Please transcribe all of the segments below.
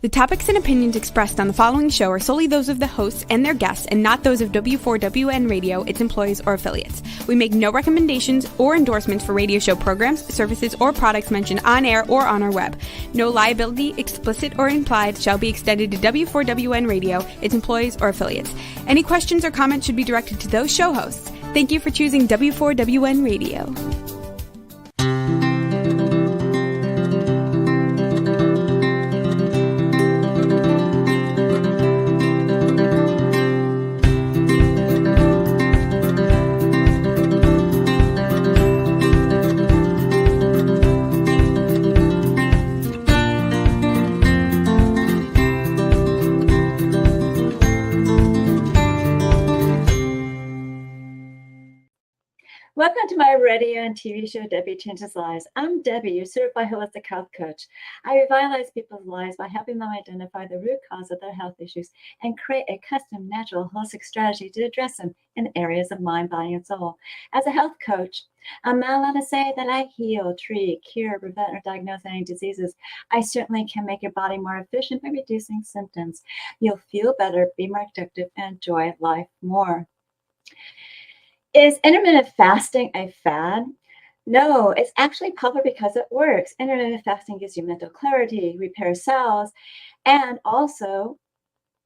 The topics and opinions expressed on the following show are solely those of the hosts and their guests and not those of W4WN Radio, its employees, or affiliates. We make no recommendations or endorsements for radio show programs, services, or products mentioned on air or on our web. No liability, explicit or implied, shall be extended to W4WN Radio, its employees, or affiliates. Any questions or comments should be directed to those show hosts. Thank you for choosing W4WN Radio. Welcome to my radio and TV show, Debi Changes Lives. I'm Debi, your certified holistic health coach. I revitalize people's lives by helping them identify the root cause of their health issues and create a custom, natural, holistic strategy to address them in the areas of mind, body, and soul. As a health coach, I'm not allowed to say that I heal, treat, cure, prevent, or diagnose any diseases. I certainly can make your body more efficient by reducing symptoms. You'll feel better, be more productive, and enjoy life more. Is intermittent fasting a fad? No, it's actually popular because it works. Intermittent fasting gives you mental clarity, repairs cells, and also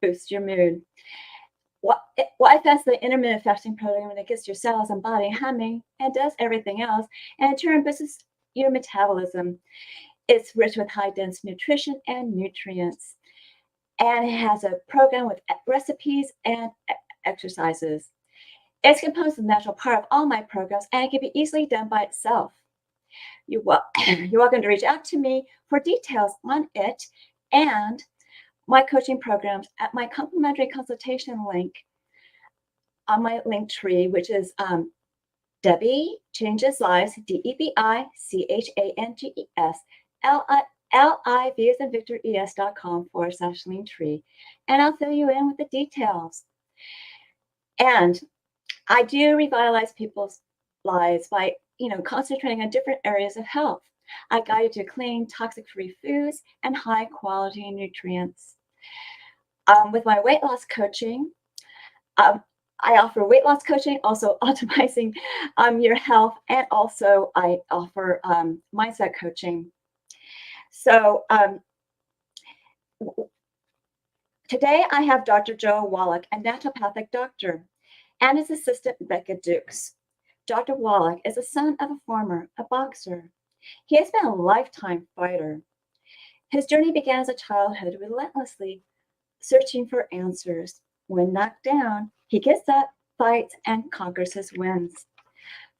boosts your mood. Why fast the intermittent fasting program when it gets your cells and body humming and does everything else, and in turn boosts your metabolism? It's rich with high-dense nutrition and nutrients, and it has a program with recipes and exercises. It's composed of a natural part of all my programs, and it can be easily done by itself. You're welcome to reach out to me for details on it and my coaching programs at my complimentary consultation link on my link tree, which is Debi Changes Lives, DEBICHANGES, LIV as in Victor ES.com/link tree. And I'll fill you in with the details. And I do revitalize people's lives by, concentrating on different areas of health. I guide you to clean, toxic-free foods and high-quality nutrients. With my weight loss coaching, I offer weight loss coaching, also optimizing your health, and also I offer mindset coaching. So today I have Dr. Joe Wallach, a naturopathic doctor, and his assistant, Becca Dukes. Dr. Wallach is the son of a boxer. He has been a lifetime fighter. His journey began as a childhood, relentlessly searching for answers. When knocked down, he gets up, fights, and conquers his wins.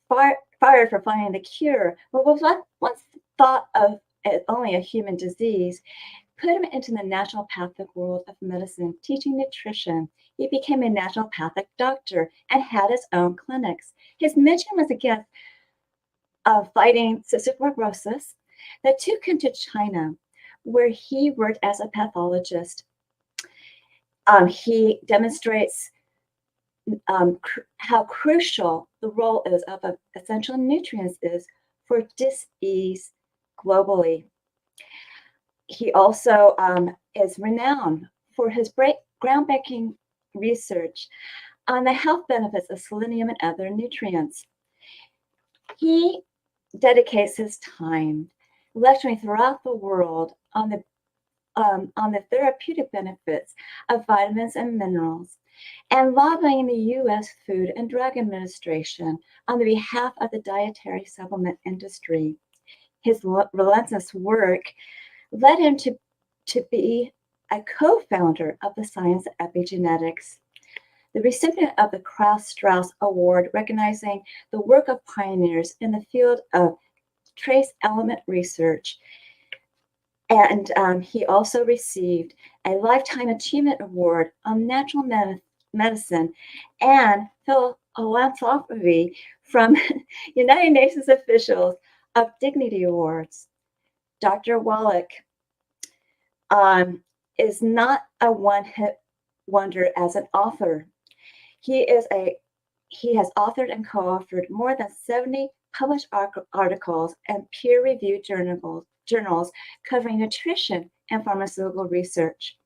Fired for finding the cure, what was once thought of as only a human disease, put him into the naturopathic world of medicine, teaching nutrition. He became a naturopathic doctor and had his own clinics. His mission was against fighting cystic fibrosis that took him to China, where he worked as a pathologist. He demonstrates how crucial the role is of essential nutrients is for disease globally. He also is renowned for his groundbreaking research on the health benefits of selenium and other nutrients. He dedicates his time lecturing throughout the world on the therapeutic benefits of vitamins and minerals, and lobbying the U.S. Food and Drug Administration on the behalf of the dietary supplement industry. His relentless work led him to be a co-founder of the science of epigenetics, the recipient of the Krauss-Strauss Award, recognizing the work of pioneers in the field of trace element research. And he also received a Lifetime Achievement Award on Natural Medicine and Philanthropy from United Nations officials of Dignity Awards. Dr. Wallach is not a one-hit wonder as an author. He has authored and co-authored more than 70 published articles and peer-reviewed journals covering nutrition, and pharmaceutical research.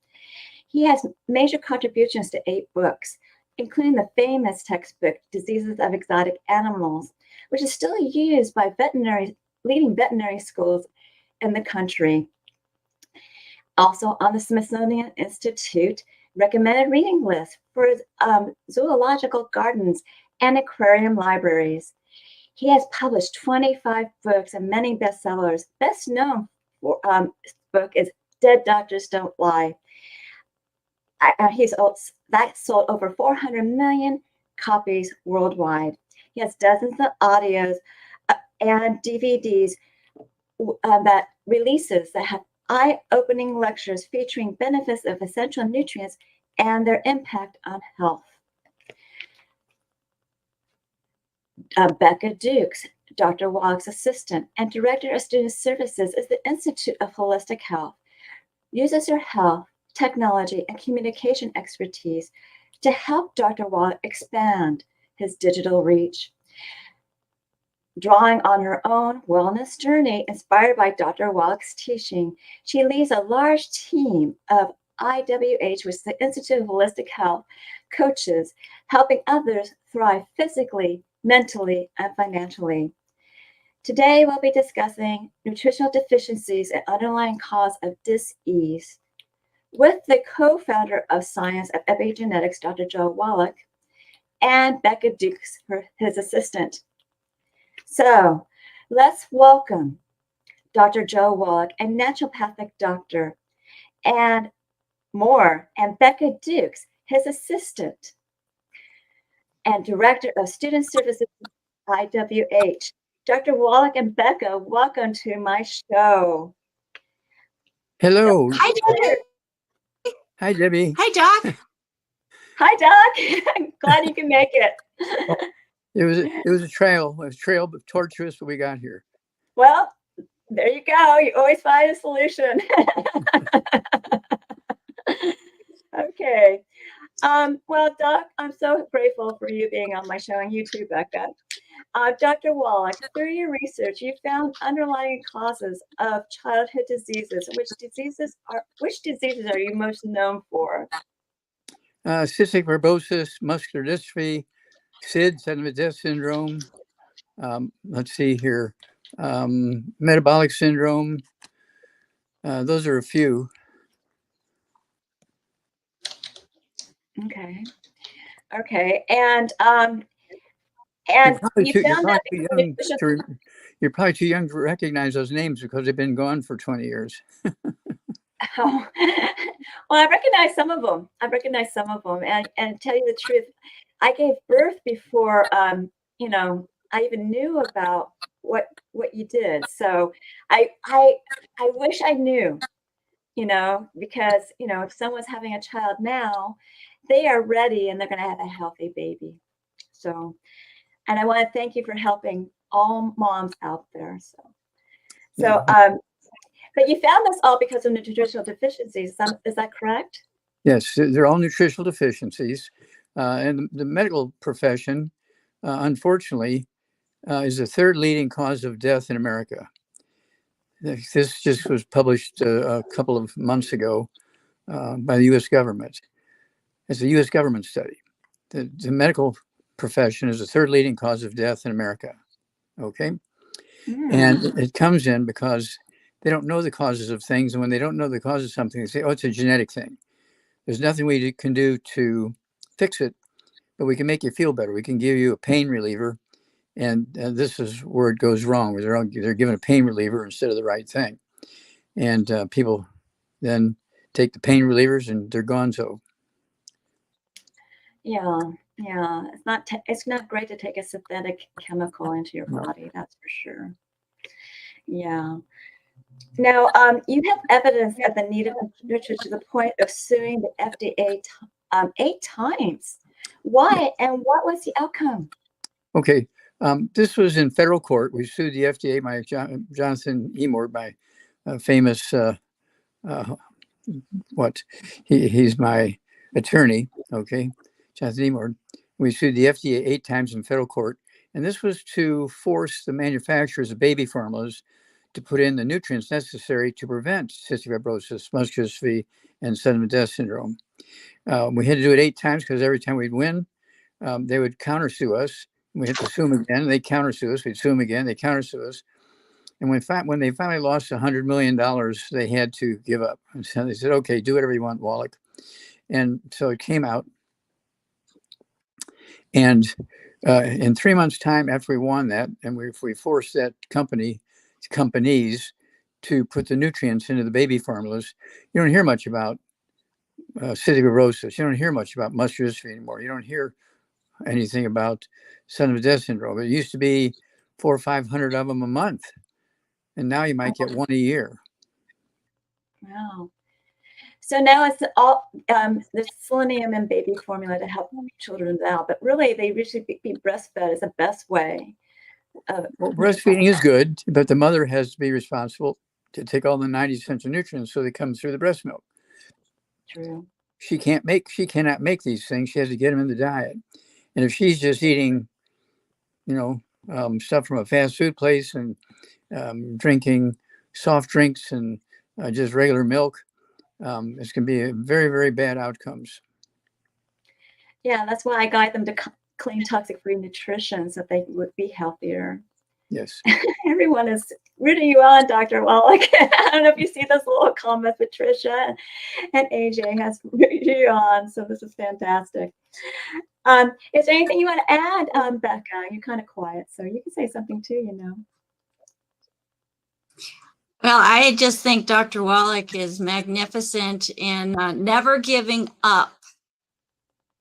He has major contributions to 8 books, including the famous textbook, Diseases of Exotic Animals, which is still used by leading veterinary schools in the country. Also on the Smithsonian Institute recommended reading list for zoological gardens and aquarium libraries. He has published 25 books and many bestsellers. Best known book is Dead Doctors Don't Lie. That sold over 400 million copies worldwide. He has dozens of audios and DVDs that releases that have eye-opening lectures featuring benefits of essential nutrients and their impact on health. Becca Dukes, Dr. Wallach's assistant and director of student services at the Institute of Holistic Health, uses her health, technology, and communication expertise to help Dr. Wallach expand his digital reach. Drawing on her own wellness journey inspired by Dr. Wallach's teaching, she leads a large team of IWH, which is the Institute of Holistic Health, coaches, helping others thrive physically, mentally, and financially. Today, we'll be discussing nutritional deficiencies and underlying cause of dis-ease with the co-founder of Science of Epigenetics, Dr. Joe Wallach, and Becca Dukes, his assistant. So let's welcome Dr. Joe Wallach, a naturopathic doctor, and Becca Dukes, his assistant and director of student services at IWH. Dr. Wallach and Becca, welcome to my show. Hello. Hi, Debbie. Hi, Debbie. Hi, Doc. Hi, Doc. I'm glad you can make it. It was a trail. It was tortuous, but we got here. Well, there you go. You always find a solution. Okay. Well, Doc, I'm so grateful for you being on my show, and you too, Becca. Dr. Wallach, through your research, you found underlying causes of childhood diseases. Which diseases are you most known for? Cystic fibrosis, muscular dystrophy, SID, sudden death syndrome. Let's see here. Metabolic syndrome. Those are a few. Okay. And you're probably too young to recognize those names because they've been gone for 20 years. Oh. Well, I recognize some of them. And tell you the truth, I gave birth before, I even knew about what you did. So I wish I knew, because, if someone's having a child now, they are ready and they're going to have a healthy baby. So, and I want to thank you for helping all moms out there. But you found this all because of nutritional deficiencies. Is that correct? Yes, they're all nutritional deficiencies. And the medical profession, unfortunately, is the third leading cause of death in America. This just was published a couple of months ago by the U.S. government. It's a U.S. government study. The medical profession is the third leading cause of death in America. Okay? And it comes in because they don't know the causes of things. And when they don't know the cause of something, they say, oh, it's a genetic thing. There's nothing we can do to fix it, but we can make you feel better. We can give you a pain reliever. And this is where it goes wrong. They're given a pain reliever instead of the right thing. And people then take the pain relievers and they're gone. So. Yeah. It's not great to take a synthetic chemical into your body. That's for sure. Yeah. Now, you have evidence of the need of nutrition to the point of suing the FDA 8 times. Why and what was the outcome? Okay. This was in federal court. We sued the FDA. Jonathan Emord, my famous, he's my attorney. Okay. Jonathan Emord. We sued the FDA 8 times in federal court. And this was to force the manufacturers of baby formulas to put in the nutrients necessary to prevent cystic fibrosis, muscular dystrophy, and sudden death syndrome. We had to do it 8 times because every time we'd win, they would countersue us. We had to sue them again. They countersue us. We'd sue them again. They countersue us. And when they finally lost $100 million, they had to give up. And so they said, okay, do whatever you want, Wallach. And so it came out. And in 3 months' time after we won that, and we forced that companies to put the nutrients into the baby formulas, you don't hear much about cystic fibrosis. You don't hear much about muscular dystrophy anymore. You don't hear anything about sudden death syndrome. It used to be 400 or 500 of them a month, and now you might get one a year. Wow. So now it's all the selenium and baby formula to help children out, but really they should be breastfed is the best way. Well, breastfeeding is good, but the mother has to be responsible to take all the 90 essential nutrients so they come through the breast milk. True. She cannot make these things. She has to get them in the diet. And if she's just eating, stuff from a fast food place and drinking soft drinks and just regular milk, it's going to be very, very bad outcomes. Yeah, that's why I guide them to clean, toxic-free nutrition so they would be healthier. Yes. Everyone is rooting you on, Dr. Wallach. I don't know if you see those little comments. Patricia and AJ has rooted you on, so this is fantastic. Is there anything you want to add, Becca? You're kind of quiet, so you can say something too, Well, I just think Dr. Wallach is magnificent in never giving up.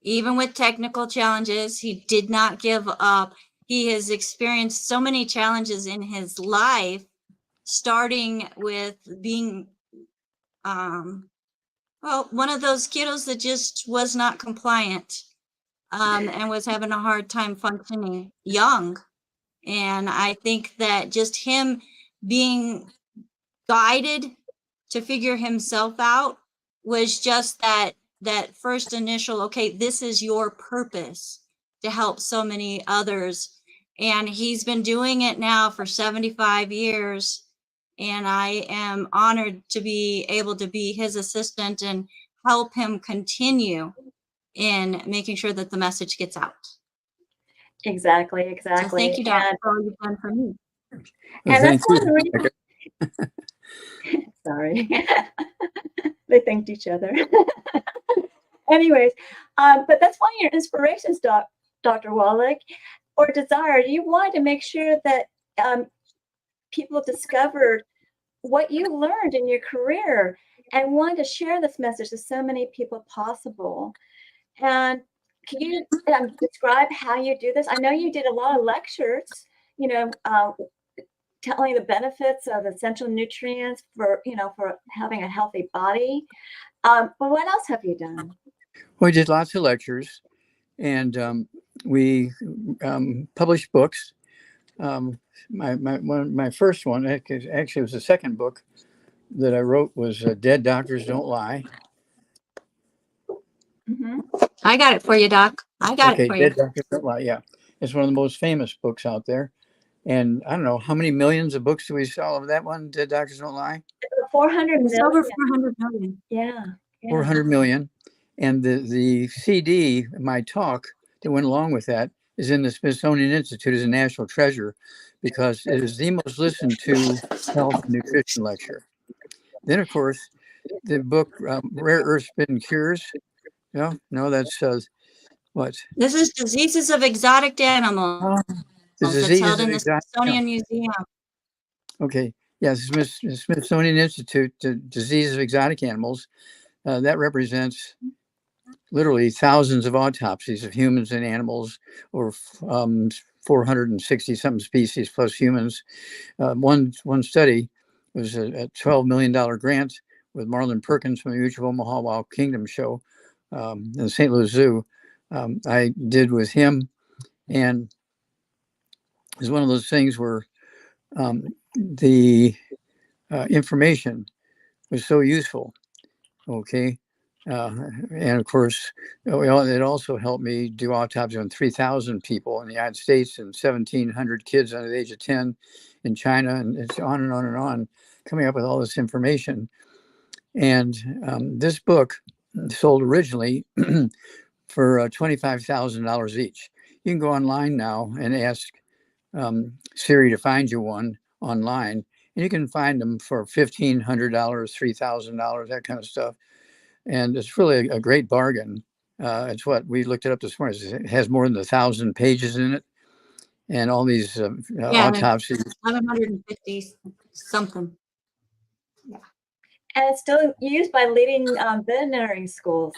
Even with technical challenges, he did not give up. He has experienced so many challenges in his life, starting with being, one of those kiddos that just was not compliant and was having a hard time functioning young. And I think that just him being guided to figure himself out was just that first initial, okay, this is your purpose to help so many others. And he's been doing it now for 75 years. And I am honored to be able to be his assistant and help him continue in making sure that the message gets out. Exactly. So thank you, Doctor, for all you've done for me. And that's one of the reasons. Sorry. They thanked each other. Anyways, but that's one of your inspirations, Dr. Wallach, or desire. You want to make sure that people discovered what you learned in your career and want to share this message to so many people possible. And can you describe how you do this? I know you did a lot of lectures, telling the benefits of essential nutrients for having a healthy body. But what else have you done? We did lots of lectures, and we published books. My first one, actually, it was the second book that I wrote, was Dead Doctors Don't Lie. Mm-hmm. I got it for you, Doc. I got it for Dead you. Doctors Don't Lie. Yeah, it's one of the most famous books out there. And I don't know, how many millions of books do we sell of that one, Dead Doctors Don't Lie? 400 million. Over 400 million. Yeah. 400 million. And the CD, my talk that went along with that, is in the Smithsonian Institute as a national treasure because it is the most listened to health and nutrition lecture. Then, of course, the book Rare Earth Spin Cures. No, that's what? This is Diseases of Exotic Animals. It's held in the Smithsonian Museum. Okay. Yes, the Smithsonian Institute, Diseases of Exotic Animals. That represents literally thousands of autopsies of humans and animals, or 460 something species plus humans. One study was a $12 million grant with Marlon Perkins from the Mutual of Omaha Wild Kingdom show in the St. Louis Zoo. I did with him, and it was one of those things where the information was so useful. Okay. And of course, it also helped me do autopsy on 3,000 people in the United States and 1,700 kids under the age of 10 in China, and it's on and on and on, coming up with all this information. And this book sold originally for $25,000 each. You can go online now and ask Siri to find you one online, and you can find them for $1,500, $3,000, that kind of stuff. And it's really a great bargain. It's what we looked it up this morning. It has more than 1,000 pages in it, and all these autopsies. 750 something. And it's still used by leading veterinary schools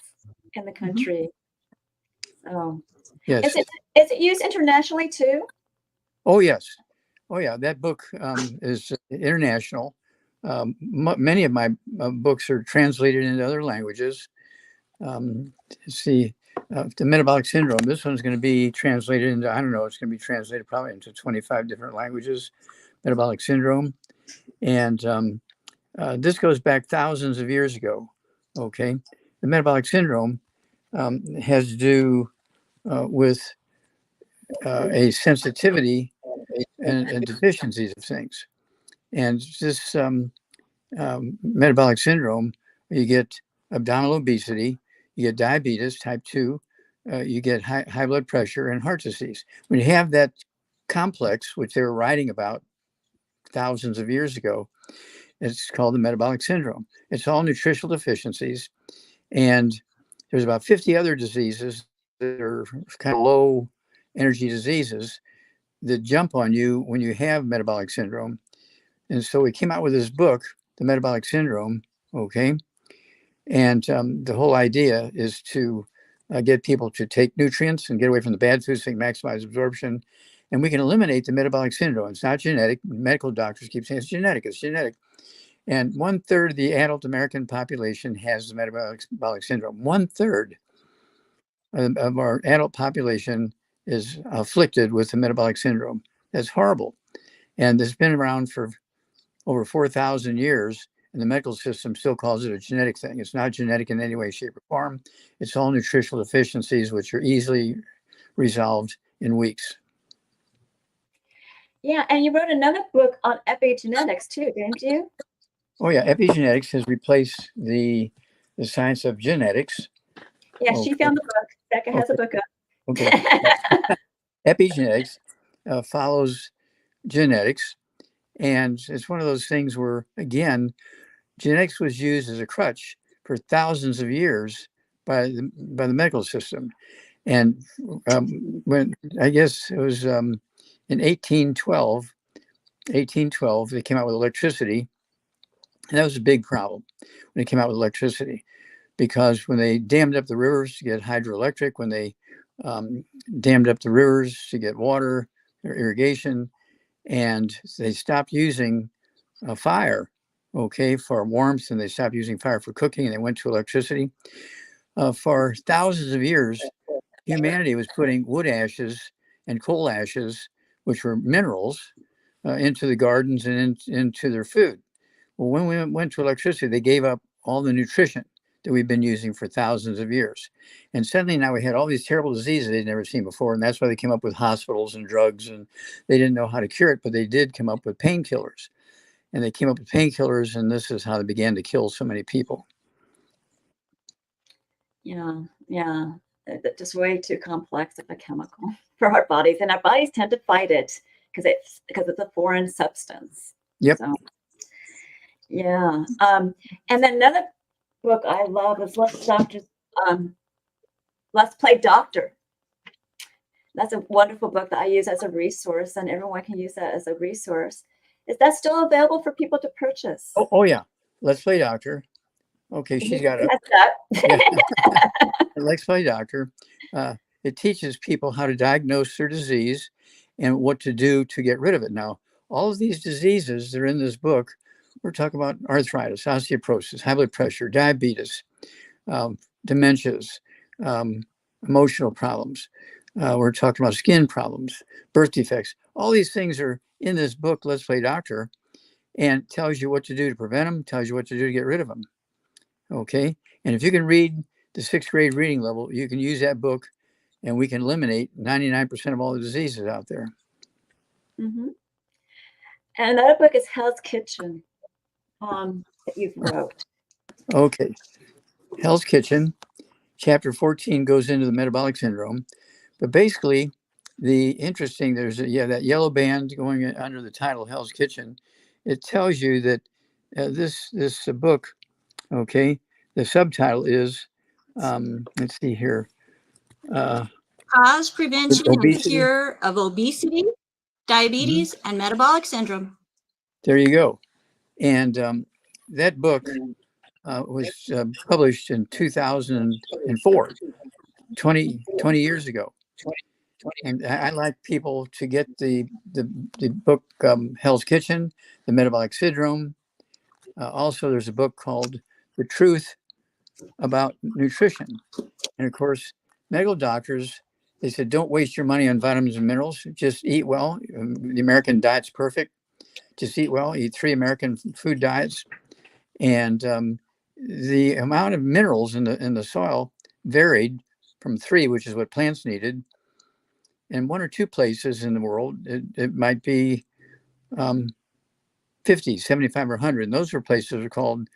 in the country. So, Yes. Is it used internationally too? Oh, yes. Oh, yeah. That book is international. Many of my books are translated into other languages. The metabolic syndrome, this one's going to be translated into, I don't know, it's going to be translated probably into 25 different languages, metabolic syndrome. And this goes back thousands of years ago. Okay. The metabolic syndrome has to do with a sensitivity and deficiencies of things. And this metabolic syndrome, you get abdominal obesity, you get diabetes type 2, you get high blood pressure and heart disease. When you have that complex, which they were writing about thousands of years ago, it's called the metabolic syndrome. It's all nutritional deficiencies. And there's about 50 other diseases that are kind of low energy diseases that jump on you when you have metabolic syndrome. And so we came out with this book, The Metabolic Syndrome, okay? And the whole idea is to get people to take nutrients and get away from the bad foods, so they can maximize absorption. And we can eliminate the metabolic syndrome. It's not genetic. Medical doctors keep saying it's genetic, it's genetic. And 1/3 of the adult American population has the metabolic syndrome. 1/3 of our adult population is afflicted with the metabolic syndrome. That's horrible. And it's been around for over 4,000 years, and the medical system still calls it a genetic thing. It's not genetic in any way, shape, or form. It's all nutritional deficiencies, which are easily resolved in weeks. Yeah, and you wrote another book on epigenetics too, didn't you? Oh yeah, epigenetics has replaced the science of genetics. Yeah, she found the book. Becca has a book up. Okay. Epigenetics follows genetics, and it's one of those things where, again, genetics was used as a crutch for thousands of years by the medical system. And when I guess it was in 1812, they came out with electricity. And that was a big problem when they came out with electricity, because when they dammed up the rivers to get hydroelectric, when they dammed up the rivers to get water or irrigation, and they stopped using fire, okay, for warmth, and they stopped using fire for cooking, and they went to electricity. For thousands of years, humanity was putting wood ashes and coal ashes, which were minerals, into the gardens and into their food. Well, when we went to electricity, they gave up all the nutrition that we've been using for thousands of years. And suddenly now we had all these terrible diseases they'd never seen before. And that's why they came up with hospitals and drugs, and they didn't know how to cure it, but they did come up with painkillers. And they came up with painkillers, and this is how they began to kill so many people. Yeah. It's just way too complex of a chemical for our bodies, and our bodies tend to fight it because it's a foreign substance. Yep. So, yeah. And then another book I love is Let's Play Doctor. That's a wonderful book that I use as a resource, and everyone can use that as a resource. Is that still available for people to purchase? Oh yeah. Let's Play Doctor. Okay, she's got it. Yeah. Let's Play Doctor. It teaches people how to diagnose their disease and what to do to get rid of it. Now, all of these diseases that are in this book, we're talking about arthritis, osteoporosis, high blood pressure, diabetes, dementias, emotional problems. We're talking about skin problems, birth defects. All these things are in this book, Let's Play Doctor, and tells you what to do to prevent them, tells you what to do to get rid of them. Okay. And if you can read the 6th grade reading level, you can use that book, and we can eliminate 99% of all the diseases out there. Mm-hmm. And another book is Hell's Kitchen that you've wrote. Okay. Hell's Kitchen, chapter 14 goes into the metabolic syndrome. But basically, there's that yellow band going under the title Hell's Kitchen. It tells you that this book, okay, the subtitle is, let's see here. Cause, prevention, and cure of obesity, diabetes, Mm-hmm. and metabolic syndrome. There you go. And that book was published in 2004, 20 years ago. And I like people to get the book Hell's Kitchen, the Metabolic Syndrome. Also, there's a book called The Truth About Nutrition. And of course, medical doctors, they said, don't waste your money on vitamins and minerals. Just eat well. The American diet's perfect. Just eat well. Eat 3 American food diets. And the amount of minerals in the soil varied from 3, which is what plants needed. In 1 or 2 places in the world, it might be 50, 75, or 100. And those are places that are called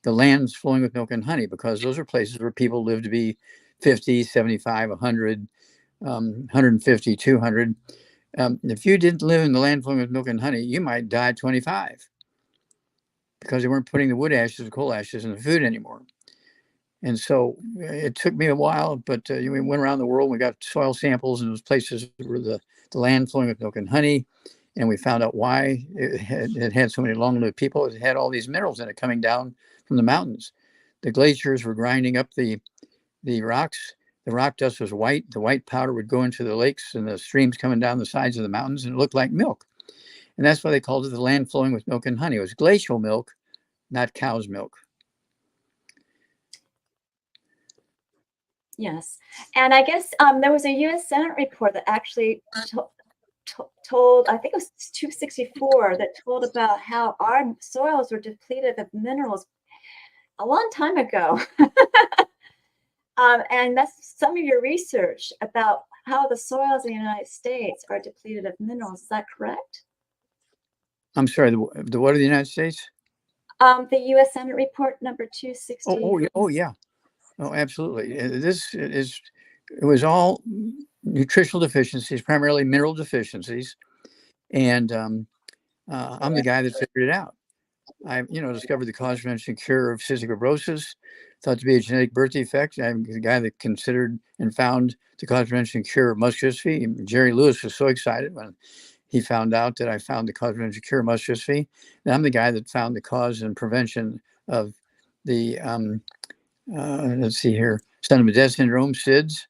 the lands flowing with milk and honey, because those are places where people live to be 50, 75, 100, 150, 200. If you didn't live in the land flowing with milk and honey, you might die at 25 because they weren't putting the wood ashes or coal ashes in the food anymore. And so it took me a while, but we went around the world. We got soil samples in those places where the land flowing with milk and honey. And we found out why it had so many long-lived people. It had all these minerals in it coming down from the mountains. The glaciers were grinding up the rocks. The rock dust was white. The white powder would go into the lakes and the streams coming down the sides of the mountains, and it looked like milk. And that's why they called it the land flowing with milk and honey. It was glacial milk, not cow's milk. Yes. And I guess there was a U.S. Senate report that actually told, I think it was 264, that told about how our soils were depleted of minerals a long time ago. And that's some of your research about how the soils in the United States are depleted of minerals. Is that correct? I'm sorry, the what of the United States? The U.S. Senate report number 260. Oh, yeah. Oh, absolutely. It was all nutritional deficiencies, primarily mineral deficiencies. And I'm the guy that figured it out. I, discovered the cause, prevention, cure of cystic fibrosis, thought to be a genetic birth defect. I'm the guy that considered and found the cause, prevention, cure of muscular dystrophy. Jerry Lewis was so excited when he found out that I found the cause, prevention, cure of muscular dystrophy. And I'm the guy that found the cause and prevention of the, let's see here, son-of-a death syndrome, SIDS.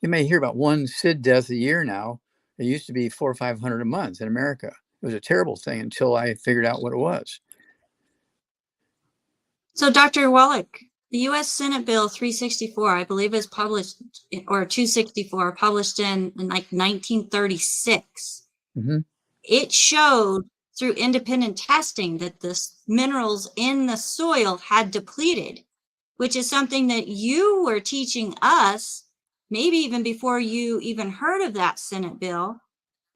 You may hear about 1 SID death a year now. It used to be 400 or 500 a month in America. It was a terrible thing until I figured out what it was. So, Dr. Wallach, the U.S. Senate Bill 364, I believe, is published, or 264, published in like 1936. Mm-hmm. It showed through independent testing that the minerals in the soil had depleted, which is something that you were teaching us, maybe even before you even heard of that Senate bill,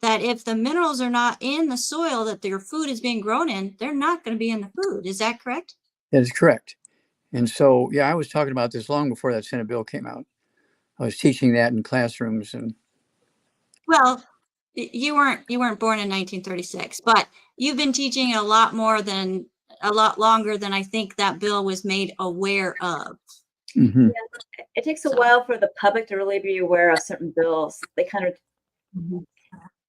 that if the minerals are not in the soil that your food is being grown in, they're not going to be in the food. Is that correct? That is correct. And so, yeah, I was talking about this long before that Senate bill came out. I was teaching that in classrooms. And well, you weren't born in 1936, but you've been teaching a lot longer than I think that bill was made aware of. Mm-hmm. Yeah, it takes a while for the public to really be aware of certain bills. They kind of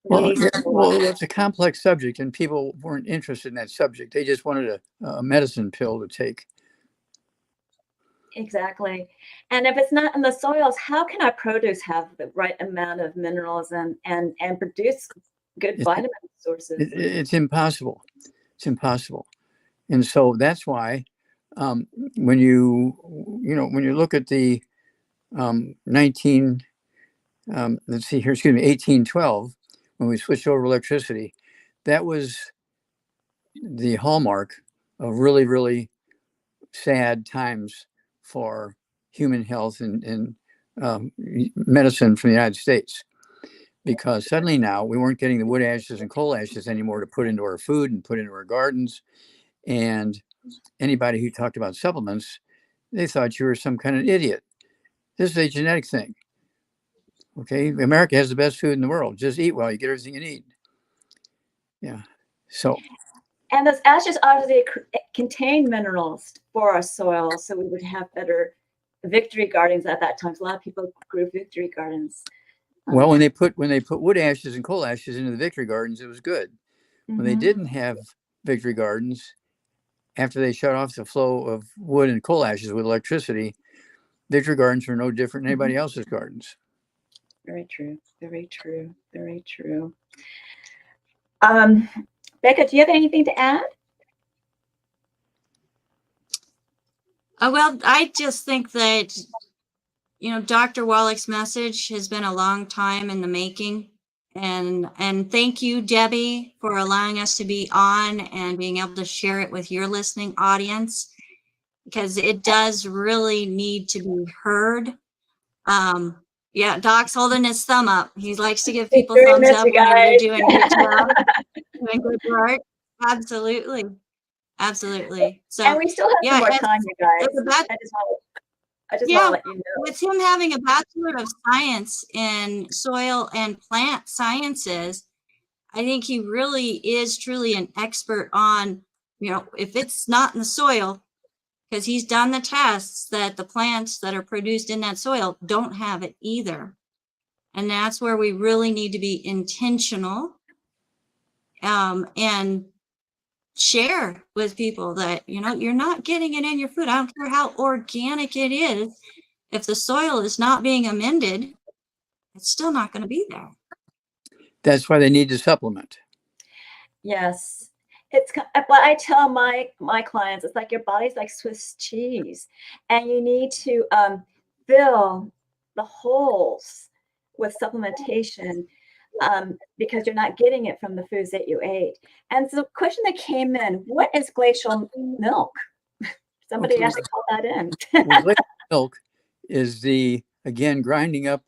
well, it's a complex subject, and people weren't interested in that subject. They just wanted a medicine pill to take. Exactly. And if it's not in the soils, how can our produce have the right amount of minerals and produce good vitamin sources? It's impossible. It's impossible. And so that's why when you look at the 1812, when we switched over electricity, that was the hallmark of really, really sad times for human health and medicine from the United States. because suddenly now we weren't getting the wood ashes and coal ashes anymore to put into our food and put into our gardens. And anybody who talked about supplements, they thought you were some kind of idiot. This is a genetic thing. Okay, America has the best food in the world. Just eat well, you get everything you need. Yeah. So. And those ashes obviously contain minerals for our soil, so we would have better victory gardens at that time. So a lot of people grew victory gardens. Well, when they put wood ashes and coal ashes into the victory gardens, it was good. When they didn't have victory gardens, after they shut off the flow of wood and coal ashes with electricity, victory gardens were no different than anybody else's gardens. Very true. Very true. Very true. Becca, do you have anything to add? Well, I just think that, Dr. Wallach's message has been a long time in the making. And thank you, Debi, for allowing us to be on and being able to share it with your listening audience, because it does really need to be heard. Yeah, Doc's holding his thumb up. He likes to give people thumbs up whenever they're doing good job, doing good work. Absolutely. Absolutely. So, and we still have some more time, you guys. I just want to let you know. With him having a Bachelor of Science in Soil and Plant Sciences, I think he really is truly an expert on, if it's not in the soil, because he's done the tests that the plants that are produced in that soil don't have it either. And that's where we really need to be intentional and share with people that, you're not getting it in your food. I don't care how organic it is. If the soil is not being amended, it's still not going to be there. That's why they need to supplement. Yes. It's what I tell my clients. It's like your body's like Swiss cheese, and you need to fill the holes with supplementation because you're not getting it from the foods that you ate. And so the question that came in, what is glacial milk? Somebody has to call that in. Well, glacial milk is again, grinding up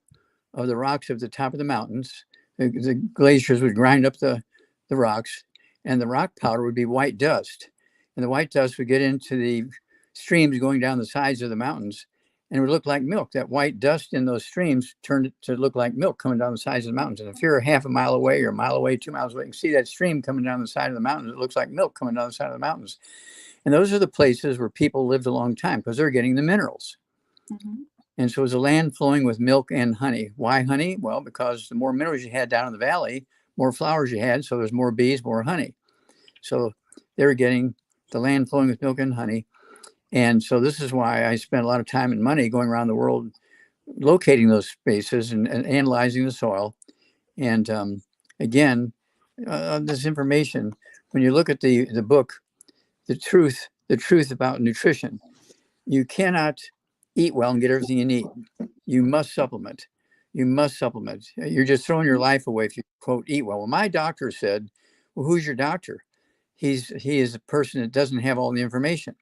of the rocks at the top of the mountains. The glaciers would grind up the rocks, and the rock powder would be white dust. And the white dust would get into the streams going down the sides of the mountains, and it would look like milk. That white dust in those streams turned it to look like milk coming down the sides of the mountains. And if you're half a mile away or a mile away, 2 miles away, you can see that stream coming down the side of the mountains. It looks like milk coming down the side of the mountains. And those are the places where people lived a long time because they're getting the minerals. And so it was a land flowing with milk and honey. Why honey? Well, because the more minerals you had down in the valley, more flowers you had. So there's more bees, more honey. So they were getting the land flowing with milk and honey. And so this is why I spent a lot of time and money going around the world, locating those spaces and analyzing the soil. And again, this information, when you look at the book, the truth about nutrition, you cannot eat well and get everything you need. You must supplement. You must supplement. You're just throwing your life away if you, quote, eat well. Well, my doctor said, well, who's your doctor? He is a person that doesn't have all the information.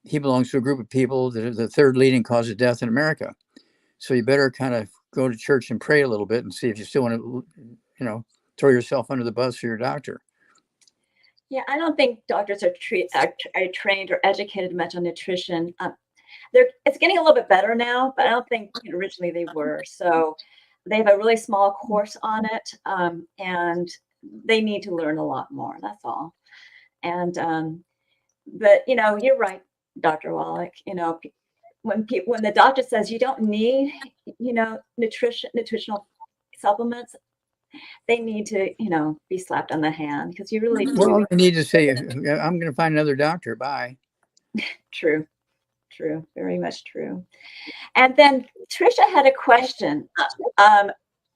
He belongs to a group of people that are the third leading cause of death in America. So you better kind of go to church and pray a little bit and see if you still want to, throw yourself under the bus for your doctor. Yeah, I don't think doctors are trained or educated much on nutrition. It's getting a little bit better now, but I don't think originally they were. So they have a really small course on it, and they need to learn a lot more. That's all. And but you're right, Dr. Wallach. When the doctor says you don't need nutritional supplements, they need to be slapped on the hand because you really do. Well, they need to say, I'm going to find another doctor. Bye. True, very much true. And then Trisha had a question.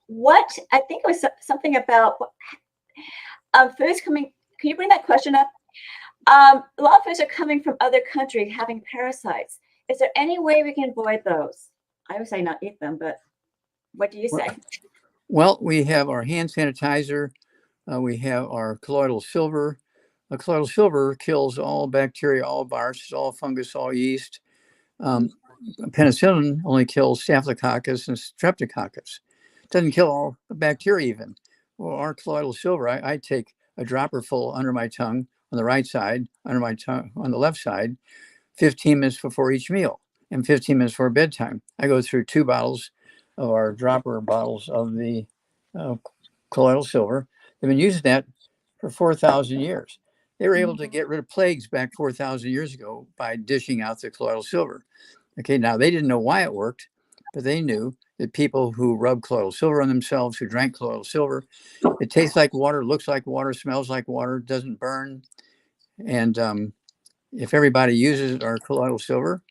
What I think it was something about foods coming. Can you bring that question up? A lot of foods are coming from other countries having parasites. Is there any way we can avoid those? I would say not eat them, but what do you say? Well, we have our hand sanitizer. We have our colloidal silver. Colloidal silver kills all bacteria, all viruses, all fungus, all yeast. Penicillin only kills staphylococcus and streptococcus. doesn't kill all the bacteria even. Well, our colloidal silver, I take a dropper full under my tongue on the right side, under my tongue on the left side, 15 minutes before each meal and 15 minutes before bedtime. I go through 2 bottles of our dropper bottles of the colloidal silver. They've been using that for 4,000 years. They were able to get rid of plagues back 4,000 years ago by dishing out the colloidal silver. Okay, now they didn't know why it worked, but they knew that people who rubbed colloidal silver on themselves, who drank colloidal silver, it tastes like water, looks like water, smells like water, doesn't burn. And if everybody uses our colloidal silver,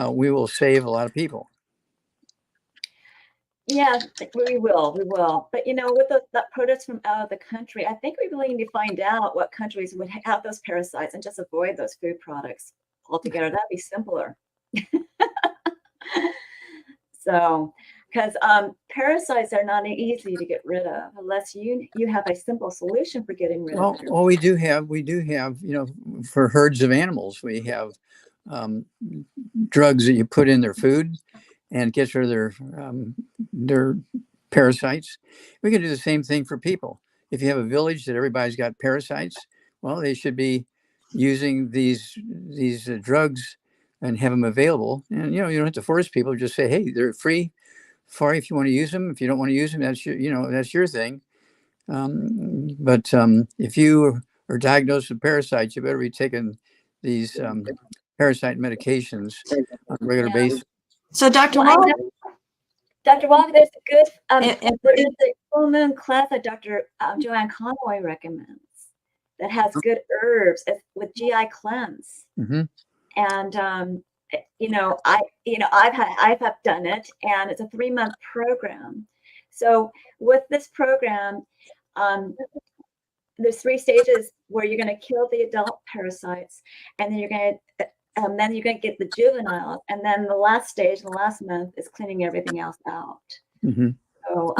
we will save a lot of people. Yeah, we will. But with that produce from out of the country, I think we really need to find out what countries would have those parasites and just avoid those food products altogether. That'd be simpler. So, because parasites are not easy to get rid of unless you have a simple solution for getting rid of them. Well, we do have, for herds of animals, we have drugs that you put in their food and gets rid of their parasites. We can do the same thing for people. If you have a village that everybody's got parasites, well, they should be using these drugs and have them available. And you don't have to force people. Just say, hey, they're free for you if you want to use them. If you don't want to use them, that's your thing. But if you are diagnosed with parasites, you better be taking these parasite medications on a regular basis. So, Dr. Wallach, Dr. Wallach, there's a good there is a full moon class that Dr. Joanne Conway recommends that has good herbs with GI cleanse. Mm-hmm. And I've done it, and it's a 3-month program. So with this program, there's 3 stages where you're going to kill the adult parasites, and then you're going to get the juveniles, and then the last stage, the last month, is cleaning everything else out. Mm-hmm. So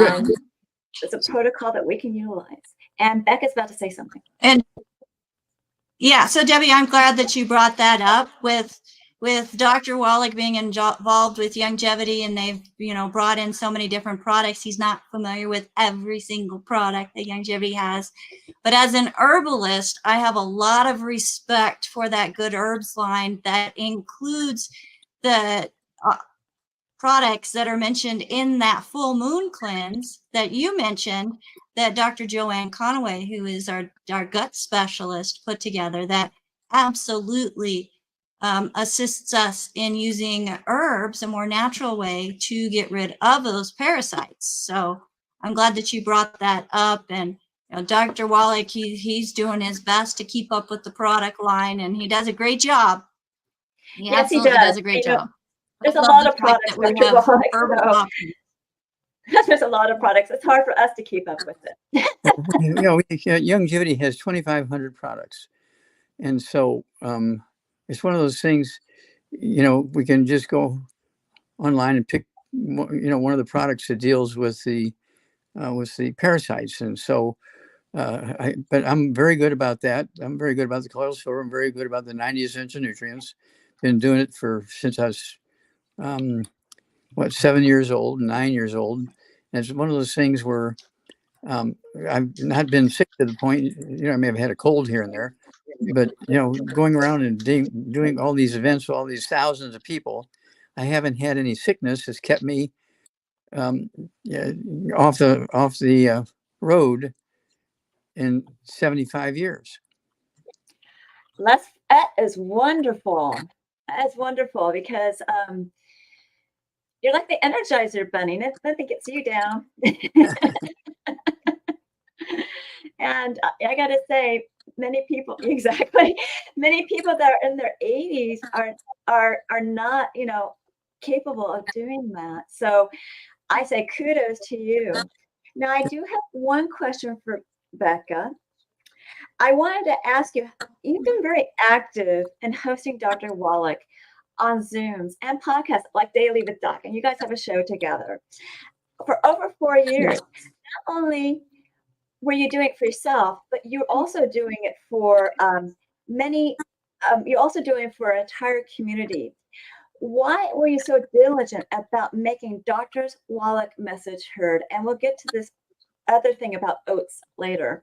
it's a protocol that we can utilize. And Becca's about to say something. And yeah, so Debbie, I'm glad that you brought that up with Dr. Wallach being involved with longevity, and they've brought in so many different products. He's not familiar with every single product that longevity has, but as an herbalist, I have a lot of respect for that good herbs line that includes the products that are mentioned in that full moon cleanse that you mentioned, that Dr. Joanne Conway, who is our gut specialist, put together, that absolutely assists us in using herbs, a more natural way to get rid of those parasites. So I'm glad that you brought that up. And Dr. Wallach, he's doing his best to keep up with the product line, and he does a great job. Yes, he does a great job. There's a lot of products that we have herbal options. There's a lot of products. It's hard for us to keep up with it. Longevity has 2,500 products. And so it's one of those things, we can just go online and pick, one of the products that deals with the parasites. And so, but I'm very good about that. I'm very good about the colloidal silver. I'm very good about the 90 essential nutrients. Been doing it since I was 7 years old, 9 years old. And it's one of those things where I've not been sick to the point, I may have had a cold here and there, but going around and doing all these events with all these thousands of people, I haven't had any sickness. Has kept me off the road in 75 years. That is wonderful. That is wonderful, because you're like the Energizer Bunny. Nothing gets you down. And I got to say, many people that are in their 80s are not, capable of doing that. So I say kudos to you. Now, I do have one question for Becca. I wanted to ask you, you've been very active in hosting Dr. Wallach on Zooms and podcasts like Daily with Doc, and you guys have a show together for over 4 years. Not only were you doing it for yourself, but you're also doing it for you're also doing it for an entire community. Why were you so diligent about making Dr. Wallach message heard? And we'll get to this other thing about oats later,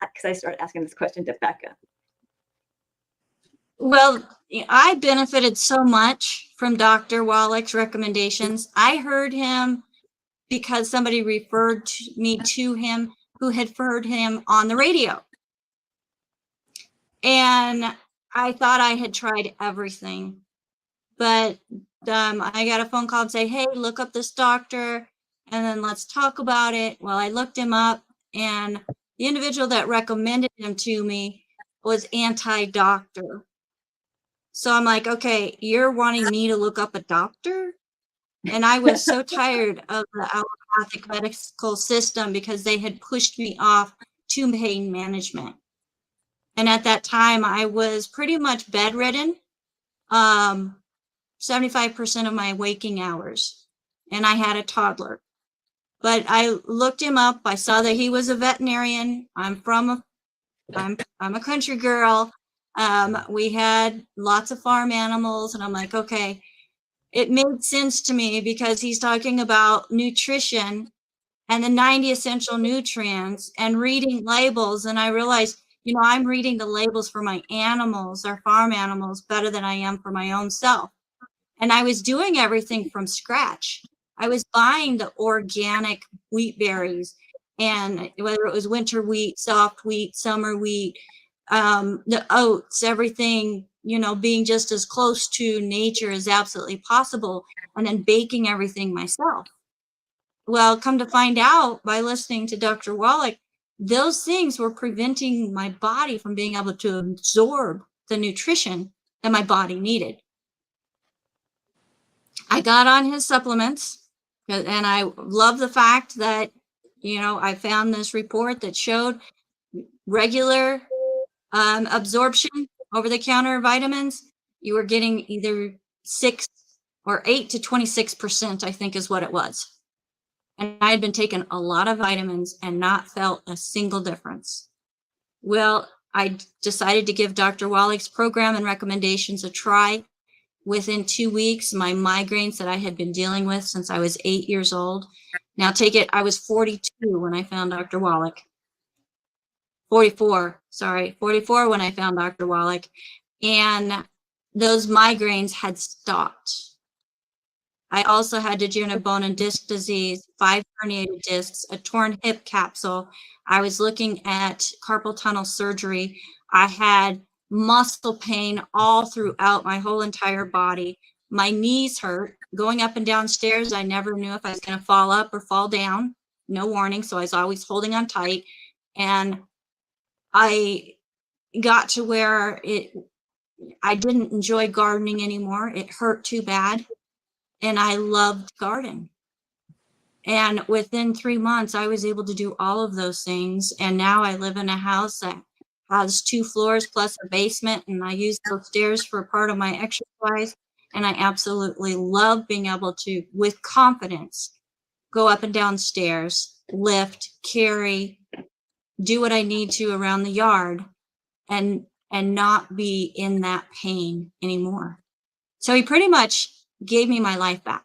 because I started asking this question to Becca. Well, I benefited so much from Dr. Wallach's recommendations. I heard him because somebody referred me to him who had heard him on the radio. And I thought I had tried everything. But I got a phone call and say, hey, look up this doctor and then let's talk about it. Well, I looked him up, and the individual that recommended him to me was anti-doctor. So I'm like, okay, you're wanting me to look up a doctor? And I was so tired of the allopathic medical system because they had pushed me off to pain management. And at that time, I was pretty much bedridden, 75% of my waking hours, and I had a toddler. But I looked him up. I saw that he was a veterinarian. I'm a country girl. We had lots of farm animals, and I'm like, okay, it made sense to me because he's talking about nutrition and the 90 essential nutrients and reading labels. And I realized, I'm reading the labels for my animals, our farm animals, better than I am for my own self. And I was doing everything from scratch. I was buying the organic wheat berries, and whether it was winter wheat, soft wheat, summer wheat, the oats, everything, being just as close to nature as absolutely possible, and then baking everything myself. Well, come to find out by listening to Dr. Wallach, those things were preventing my body from being able to absorb the nutrition that my body needed. I got on his supplements, and I love the fact that, I found this report that showed regular absorption over-the-counter vitamins. You were getting either 6 or 8 to 26%, I think is what it was. And I had been taking a lot of vitamins and not felt a single difference. Well, I decided to give Dr. Wallach's program and recommendations a try. Within 2 weeks, my migraines that I had been dealing with since I was 8 years old. Now take it, I was 42 when I found Dr. Wallach. 44 when I found Dr. Wallach. And those migraines had stopped. I also had degenerative bone and disc disease, 5 herniated discs, a torn hip capsule. I was looking at carpal tunnel surgery. I had muscle pain all throughout my whole entire body. My knees hurt. Going up and down stairs, I never knew if I was going to fall up or fall down. No warning, so I was always holding on tight. And I got to where I didn't enjoy gardening anymore. It hurt too bad. And I loved garden. And within 3 months, I was able to do all of those things. And now I live in a house that has 2 floors plus a basement, and I use those stairs for part of my exercise. And I absolutely love being able to, with confidence, go up and down stairs, lift, carry, do what I need to around the yard, and not be in that pain anymore. So he pretty much gave me my life back.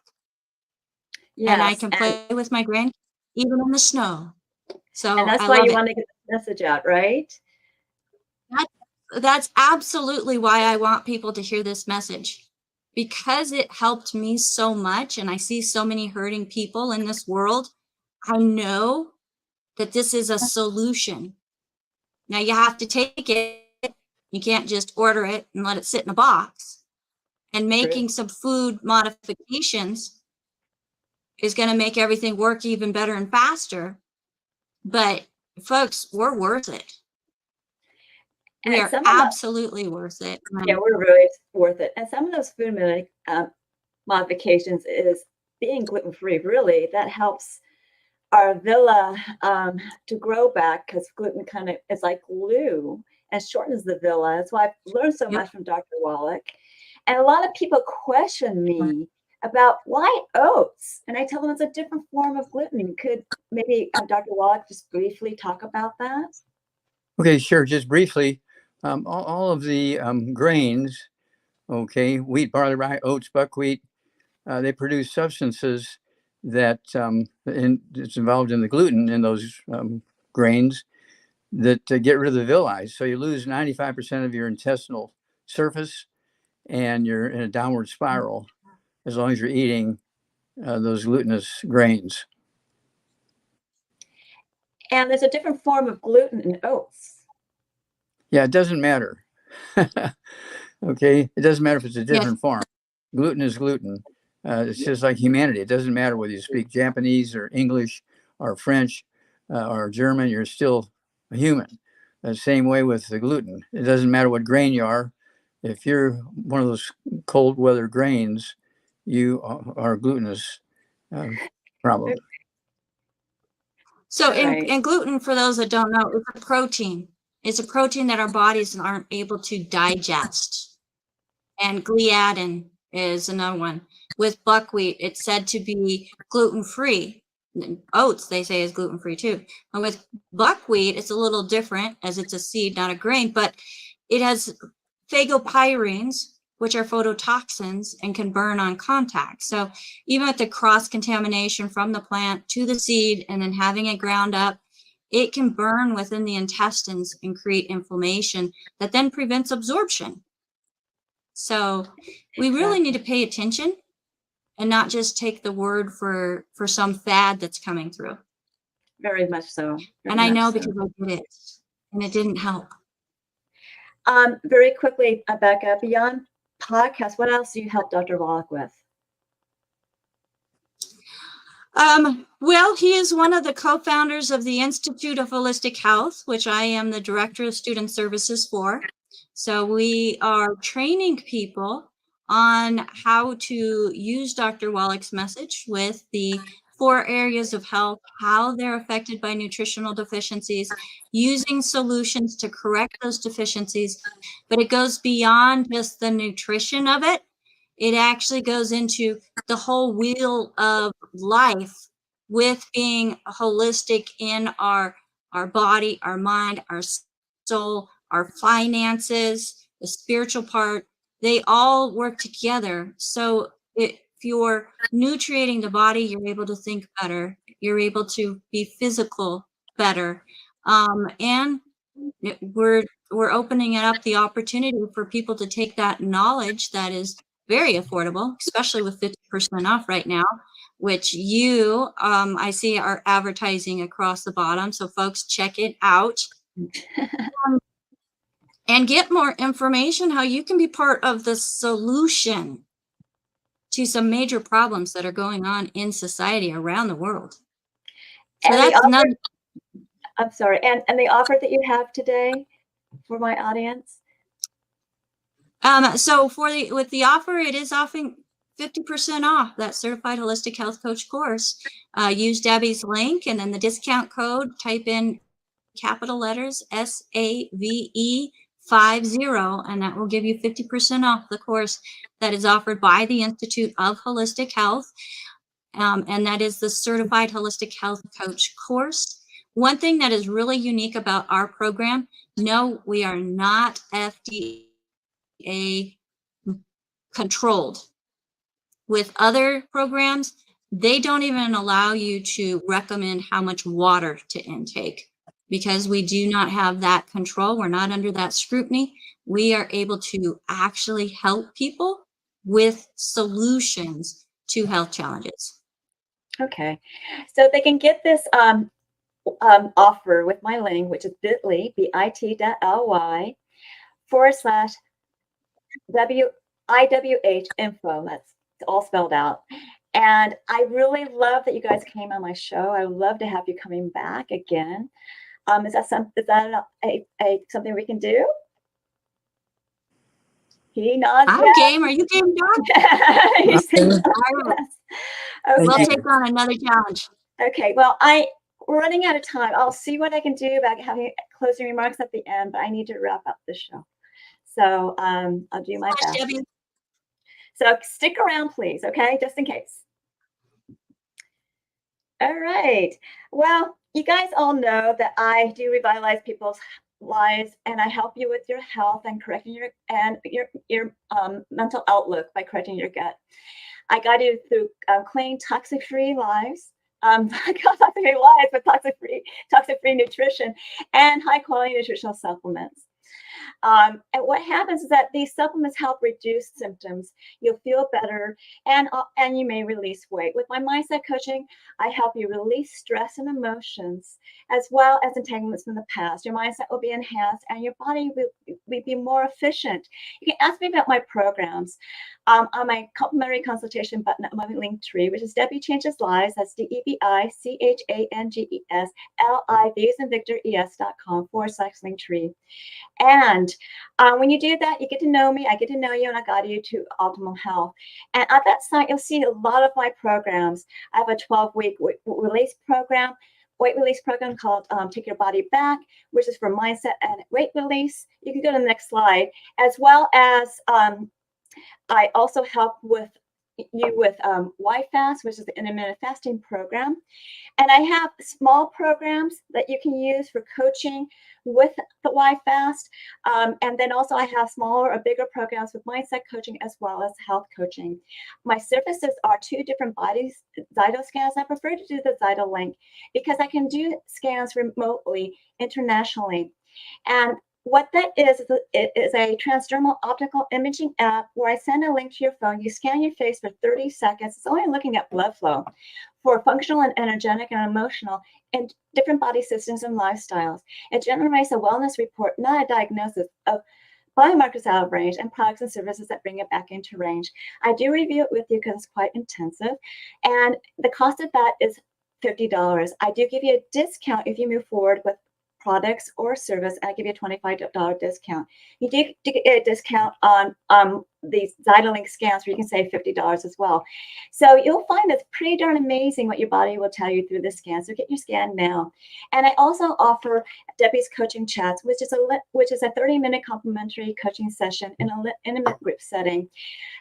Yes, and I can play with my grandkids even in the snow. So and that's why you want to get the message out, right? That's absolutely why I want people to hear this message, because it helped me so much, and I see so many hurting people in this world. I know that this is a solution. Now you have to take it. You can't just order it and let it sit in a box. And making some food modifications is going to make everything work even better and faster. But folks, we're worth it. We are absolutely worth it. Yeah, we're really worth it. And some of those food modifications is being gluten-free. Really, that helps our villi to grow back, because gluten kind of is like glue and shortens the villi. That's why I've learned so much from Dr. Wallach. And a lot of people question me about why oats, and I tell them it's a different form of gluten. Could maybe Dr. Wallach just briefly talk about that? Okay, sure. Just briefly, all of the grains okay, wheat, barley, rye, oats, buckwheat, they produce substances that it's involved in the gluten in those grains that get rid of the villi. So you lose 95% of your intestinal surface, and you're in a downward spiral as long as you're eating those glutinous grains. And there's a different form of gluten in oats. Yeah, it doesn't matter. Okay, it doesn't matter if it's a different form. Gluten is gluten. It's just like humanity. It doesn't matter whether you speak Japanese or English or French or German, you're still a human. The same way with the gluten. It doesn't matter what grain you are. If you're one of those cold weather grains, you are a glutinous problem. So Right. and gluten, for those that don't know, is a protein. It's a protein that our bodies aren't able to digest. And gliadin is another one. With buckwheat, it's said to be gluten-free. Oats, they say, is gluten-free too. And with buckwheat, it's a little different, as it's a seed, not a grain, but it has phagopyrenes, which are phototoxins and can burn on contact. So even with the cross-contamination from the plant to the seed and then having it ground up, it can burn within the intestines and create inflammation that then prevents absorption. So we really need to pay attention and not just take the word for some fad that's coming through. Very much so. And I know because I did it, and it didn't help. Very quickly, Becca, beyond podcasts, what else do you help Dr. Wallach with? Well, he is one of the co-founders of the Institute of Holistic Health, which I am the Director of Student Services for. So we are training people on how to use Dr. Wallach's message with the 4 areas of health, how they're affected by nutritional deficiencies, using solutions to correct those deficiencies. But it goes beyond just the nutrition of it. It actually goes into the whole wheel of life with being holistic in our body, our mind, our soul, our finances, the spiritual part. They all work together. So if you're nutriating the body, you're able to think better. You're able to be physical better. And we're opening up the opportunity for people to take that knowledge that is very affordable, especially with 50% off right now, which you, I see, are advertising across the bottom. So folks, check it out. And get more information how you can be part of the solution to some major problems that are going on in society around the world. So And that's another. I'm sorry. And the offer that you have today for my audience? So with the offer, it is offering 50% off that Certified Holistic Health Coach course. Use Debi's link, and then the discount code, type in capital letters SAVE 50, and that will give you 50% off the course that is offered by the Institute of Holistic Health. And that is the Certified Holistic Health Coach course. One thing that is really unique about our program, no, we are not FDA controlled. With other programs, they don't even allow you to recommend how much water to intake because we do not have that control. We're not under that scrutiny. We are able to actually help people with solutions to health challenges. Okay. So they can get this offer with my link, which is bit.ly, bit.ly/WIWH info. That's all spelled out. And I really love that you guys came on my show. I would love to have you coming back again. Is that something we can do? He nods. I'm game. Are you game, Don? He said, yes. Okay. We'll take on another challenge. Okay. Well, we're running out of time. I'll see what I can do about having closing remarks at the end, but I need to wrap up the show. So I'll do my best. Debbie. So stick around, please, okay? Just in case. All right. Well, you guys all know that I do revitalize people's lives, and I help you with your health and correcting your mental outlook by correcting your gut. I guide you through clean, toxic-free lives. Toxic-free lives, but toxic-free nutrition and high-quality nutritional supplements. And what happens is that these supplements help reduce symptoms. You'll feel better, and you may release weight. With my mindset coaching, I help you release stress and emotions, as well as entanglements from the past. Your mindset will be enhanced, and your body will be more efficient. You can ask me about my programs on my complimentary consultation button at my link tree, which is Debi Changes Lives. That's DebiChangesLives.com/link tree. And when you do that, you get to know me, I get to know you, and I guide you to optimal health. And at that site, you'll see a lot of my programs. I have a 12-week weight release program called Take Your Body Back, which is for mindset and weight release. You can go to the next slide, as well as I also help with YFast, which is the intermittent fasting program. And I have small programs that you can use for coaching with the YFast. And then also I have smaller or bigger programs with mindset coaching as well as health coaching. My services are 2 different bodies, Zyto scans. I prefer to do the Zyto link because I can do scans remotely, internationally. And what that is a transdermal optical imaging app where I send a link to your phone. You scan your face for 30 seconds. It's only looking at blood flow for functional and energetic and emotional in different body systems and lifestyles. It generates a wellness report, not a diagnosis of biomarkers out of range and products and services that bring it back into range. I do review it with you because it's quite intensive. And the cost of that is $50. I do give you a discount if you move forward with products or service. I give you a $25 discount. You do get a discount on these Zytolink scans where you can save $50 as well. So you'll find it's pretty darn amazing what your body will tell you through the scan. So get your scan now. And I also offer Debi's coaching chats, which is a 30-minute complimentary coaching session in an intimate group setting.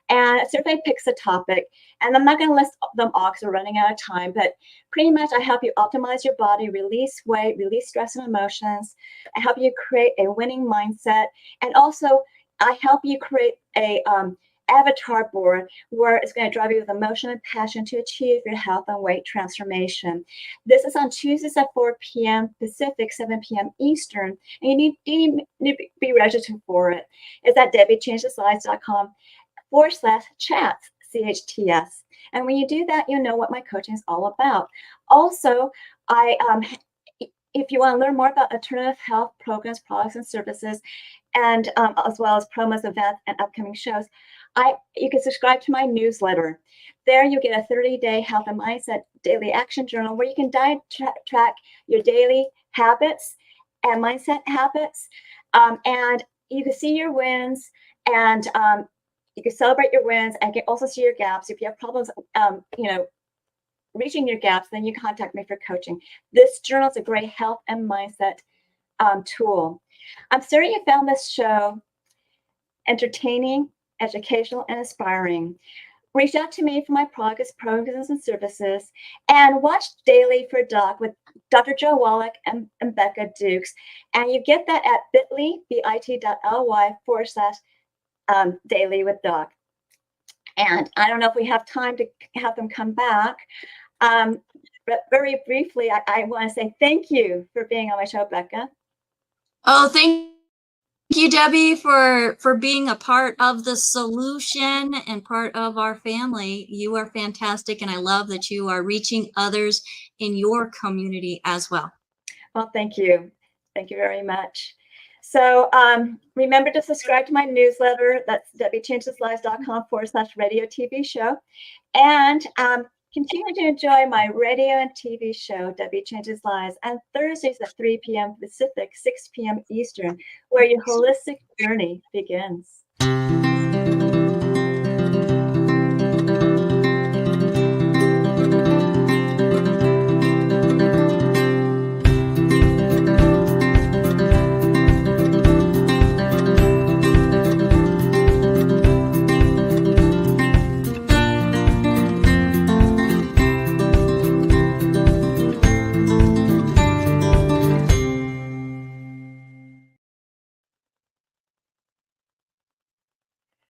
And a survey picks a topic, and I'm not going to list them all because we're running out of time, but pretty much I help you optimize your body, release weight, release stress and emotions. I help you create a winning mindset, and also I help you create a avatar board where it's going to drive you with emotion and passion to achieve your health and weight transformation. This is on Tuesdays at 4 p.m. Pacific, 7 p.m. Eastern, and you need to be registered for it. It's at DebiChangesLives.com/chats, CHTS. And when you do that, you'll know what my coaching is all about. Also, if you want to learn more about alternative health programs, products, and services, and as well as promos, events, and upcoming shows, you can subscribe to my newsletter. There you get a 30-day health and mindset daily action journal where you can track your daily habits and mindset habits, and you can see your wins, and you can celebrate your wins, and you can also see your gaps. If you have problems, reaching your gaps, then you contact me for coaching. This journal is a great health and mindset tool. I'm certain you found this show entertaining, educational, and inspiring. Reach out to me for my programs, and services, and watch Daily for Doc with Dr. Joe Wallach and Becca Dukes. And you get that at bit.ly/daily with Doc. And I don't know if we have time to have them come back. But very briefly, I want to say thank you for being on my show, Becca. Oh, thank you, Debi, for being a part of the solution and part of our family. You are fantastic, and I love that you are reaching others in your community as well. Well, thank you. Thank you very much. So remember to subscribe to my newsletter. That's DebiChangesLives.com/radio TV show. And continue to enjoy my radio and TV show, Debi Changes Lives, on Thursdays at 3 p.m. Pacific, 6 p.m. Eastern, where your holistic journey begins.